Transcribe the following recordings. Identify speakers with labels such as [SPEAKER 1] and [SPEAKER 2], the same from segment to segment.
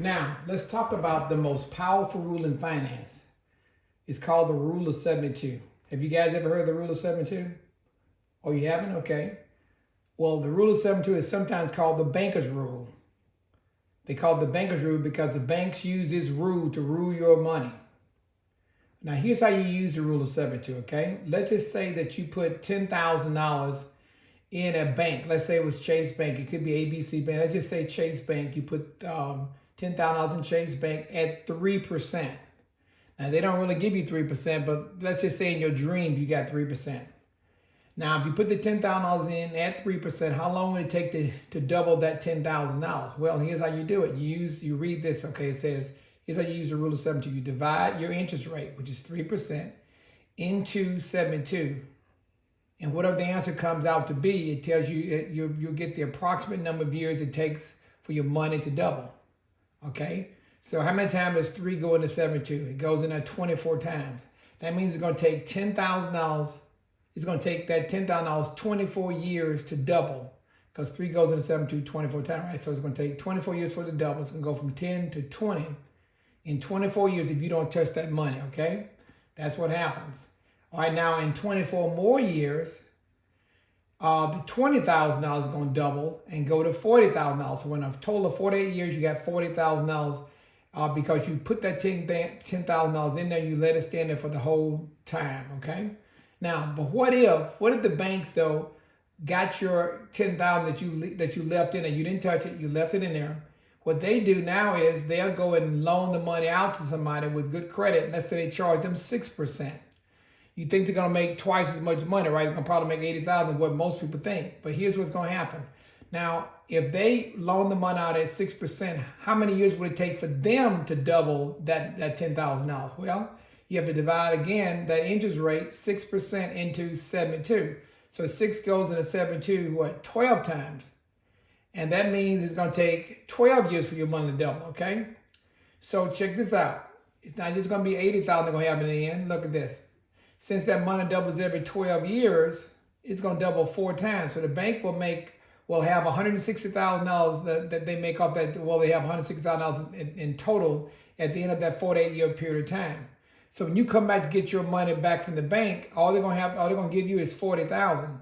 [SPEAKER 1] Now, let's talk about the most powerful rule in finance. It's called the Rule of 72. Have you guys ever heard of the Rule of 72? Oh, you haven't? Okay. Well, the Rule of 72 is sometimes called the banker's rule. They call it the banker's rule because the banks use this rule to rule your money. Now, here's how you use the Rule of 72, okay? Let's just say that you put $10,000 in a bank. Let's say it was Chase Bank. It could be ABC Bank. Let's just say Chase Bank. You put $10,000 in Chase Bank at 3%. Now, they don't really give you 3%, but let's just say in your dreams you got 3%. Now, if you put the $10,000 in at 3%, how long would it take to double that $10,000? Well, here's how you do it. You read this, okay? It says, here's how you use the Rule of 72. You divide your interest rate, which is 3%, into 72. And whatever the answer comes out to be, it tells you you'll get the approximate number of years it takes for your money to double. Okay? So how many times does 3 go into 72? It goes in there 24 times. That means it's going to take $10,000. It's going to take that $10,000 24 years to double, because 3 goes into 72 24 times, right? So it's going to take 24 years for it to double. It's going to go from 10 to 20 in 24 years if you don't touch that money, okay? That's what happens. All right, now in 24 more years, the $20,000 is going to double and go to $40,000. So in a total of 48 years, you got $40,000 because you put that $10,000 in there, you let it stand there for the whole time, okay? Now, but what if the banks, though, got your $10,000 that you left in there, you didn't touch it, you left it in there. What they do now is they'll go and loan the money out to somebody with good credit, and let's say they charge them 6%. You think they're going to make twice as much money, right? They're going to probably make $80,000, what most people think. But here's what's going to happen. Now, if they loan the money out at 6%, how many years would it take for them to double that $10,000? Well, you have to divide again that interest rate, 6% into 72. So 6 goes into 72, 12 times. And that means it's going to take 12 years for your money to double, okay? So check this out. It's not just going to be $80,000 they're going to have in the end. Look at this. Since that money doubles every 12 years, it's going to double 4 times. So the bank will have $160,000 that they make off that. Well, they have $160,000 in total at the end of that 48-year period of time. So when you come back to get your money back from the bank, all they're going to give you is $40,000.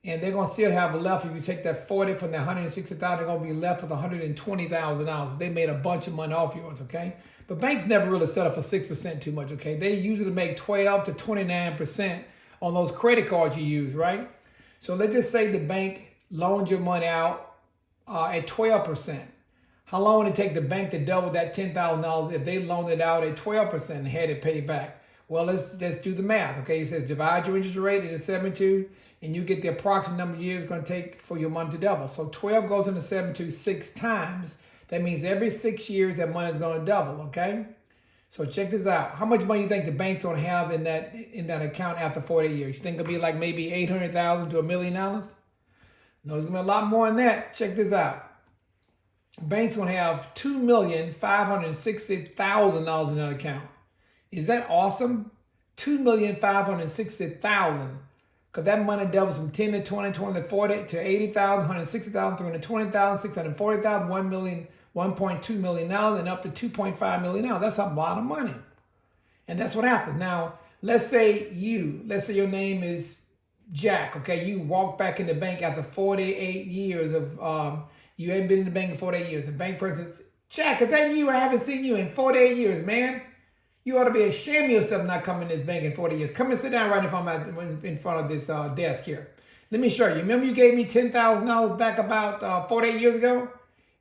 [SPEAKER 1] And they're going to still have left, if you take that 40 from the 160,000, they're going to be left with $120,000. They made a bunch of money off yours, okay? But banks never really settle for 6% too much, okay? They usually make 12 to 29% on those credit cards you use, right? So let's just say the bank loaned your money out at 12%. How long would it take the bank to double that $10,000 if they loaned it out at 12% and had it paid back? Well, let's do the math, okay? It says divide your interest rate into 72, and you get the approximate number of years it's going to take for your money to double. So 12 goes into 72 6 times. That means every 6 years that money is going to double, okay? So check this out. How much money do you think the bank's going to have in that account after 48 years? You think it'll be like maybe $800,000 to $1 million? No, it's going to be a lot more than that. Check this out. The bank's going to have $2,560,000 in that account. Is that awesome? $2,560,000. Because that money doubles from 10 to 20, 20 to 40 to 80,000, 160,000, 320,000, 640,000, 1 million, $1.2 million, and up to $2.5 million. That's a lot of money. And that's what happens. Now, let's say your name is Jack, okay? You walk back in the bank after 48 years of, you haven't been in the bank in 48 years. The bank person says, Jack, is that you? I haven't seen you in 48 years, man. You ought to be ashamed of yourself not coming to this bank in 40 years. Come and sit down right in front of this desk here. Let me show you. Remember you gave me $10,000 back about 48 years ago?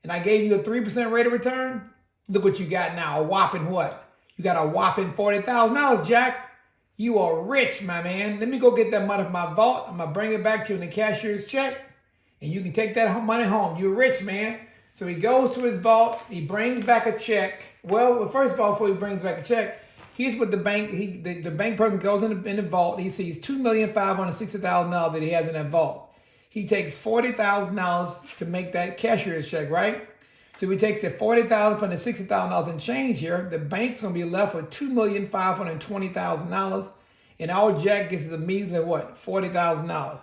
[SPEAKER 1] And I gave you a 3% rate of return? Look what you got now. A whopping what? You got a whopping $40,000, Jack. You are rich, my man. Let me go get that money from my vault. I'm going to bring it back to you in the cashier's check. And you can take that money home. You're rich, man. So he goes to his vault. He brings back a check. Well, first of all, before he brings back a check, here's what the bank person goes in the vault. He sees $2,560,000 that he has in that vault. He takes $40,000 to make that cashier's check, right? So he takes the $40,000 from the $60,000 and change here. The bank's going to be left with $2,520,000. And all Jack gets is a measly what? $40,000.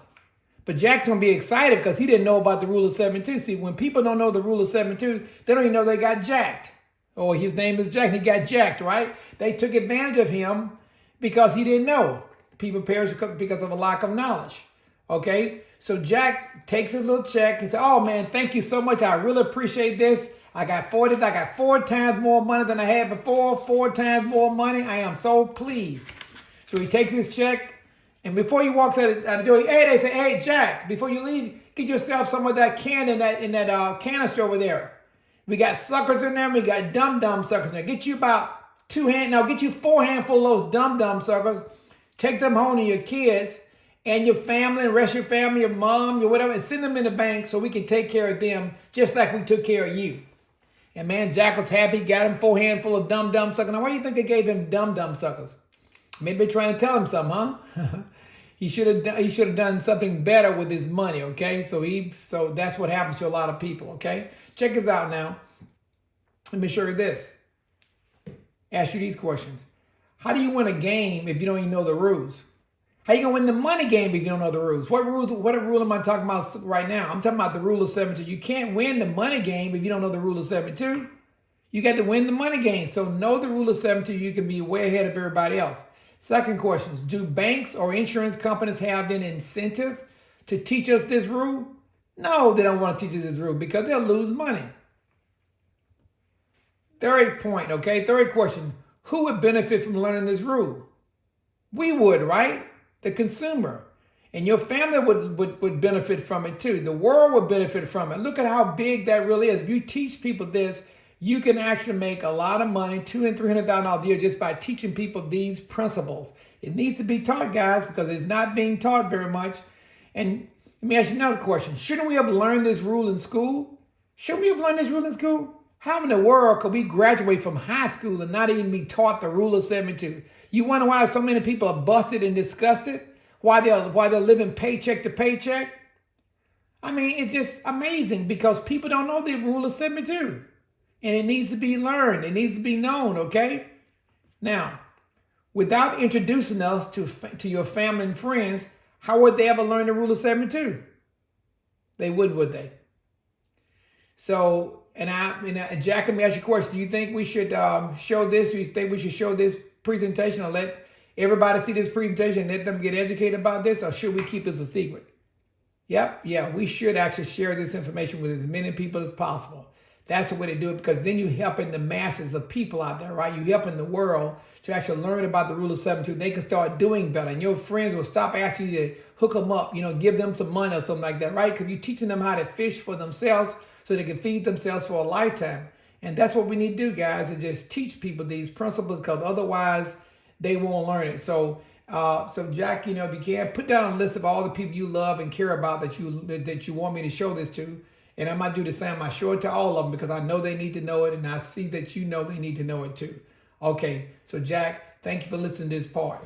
[SPEAKER 1] But Jack's going to be excited because he didn't know about the Rule of 72. See, when people don't know the Rule of 72, they don't even know they got jacked. or his name is Jack, and he got jacked, right? They took advantage of him because he didn't know. People perish because of a lack of knowledge. Okay, so Jack takes his little check and says, "Oh man, thank you so much. I really appreciate this. I got 4 times more money than I had before. 4 times more money. I am so pleased." So he takes his check, and before he walks out the door, they say, "Hey Jack, before you leave, get yourself some of that can in that canister over there. We got suckers in there. We got dum-dum suckers in there. Get you about 4 handfuls of those dum-dum suckers. Take them home to your kids and your family, and rest your family, your mom, your whatever, and send them in the bank so we can take care of them just like we took care of you." And man, Jack was happy, got him 4 handfuls of dum-dum suckers. Now, why do you think they gave him dum-dum suckers? Maybe they're trying to tell him something, huh? He should have done something better with his money, okay? So that's what happens to a lot of people, okay? Check this out now. Let me show you this. Ask you these questions. How do you win a game if you don't even know the rules? How you gonna win the money game if you don't know the rules? What rule am I talking about right now? I'm talking about the rule of 72. You can't win the money game if you don't know the rule of 72. You got to win the money game. So know the rule of 72. You can be way ahead of everybody else. Second question is, do banks or insurance companies have an incentive to teach us this rule? No, they don't want to teach us this rule because they'll lose money. Third point, okay? Third question, who would benefit from learning this rule? We would, right? The consumer. And your family would benefit from it too. The world would benefit from it. Look at how big that really is. If you teach people this, you can actually make a lot of money, $200,000 and $300,000 a year, just by teaching people these principles. It needs to be taught, guys, because it's not being taught very much. And let me ask you another question. Shouldn't we have learned this rule in school? Shouldn't we have learned this rule in school? How in the world could we graduate from high school and not even be taught the rule of 72? You wonder why so many people are busted and disgusted? Why they're living paycheck to paycheck? I mean, it's just amazing because people don't know the rule of 72. And it needs to be learned. It needs to be known, okay? Now, without introducing us to your family and friends, how would they ever learn the rule of 72? They would they? So, and Jack, let me ask you a question. Do you think we should show this? Do you think we should show this presentation or let everybody see this presentation and let them get educated about this? Or should we keep this a secret? Yep, yeah, we should actually share this information with as many people as possible. That's the way to do it, because then you're helping the masses of people out there, right? You're helping the world to actually learn about the rule of 72. They can start doing better, and your friends will stop asking you to hook them up, give them some money or something like that, right? Because you're teaching them how to fish for themselves so they can feed themselves for a lifetime. And that's what we need to do, guys, is just teach people these principles, because otherwise they won't learn it. So Jack, if you can, put down a list of all the people you love and care about that you want me to show this to. And I might do the same. I show it to all of them because I know they need to know it, and I see that they need to know it too. Okay, so Jack, thank you for listening to this part.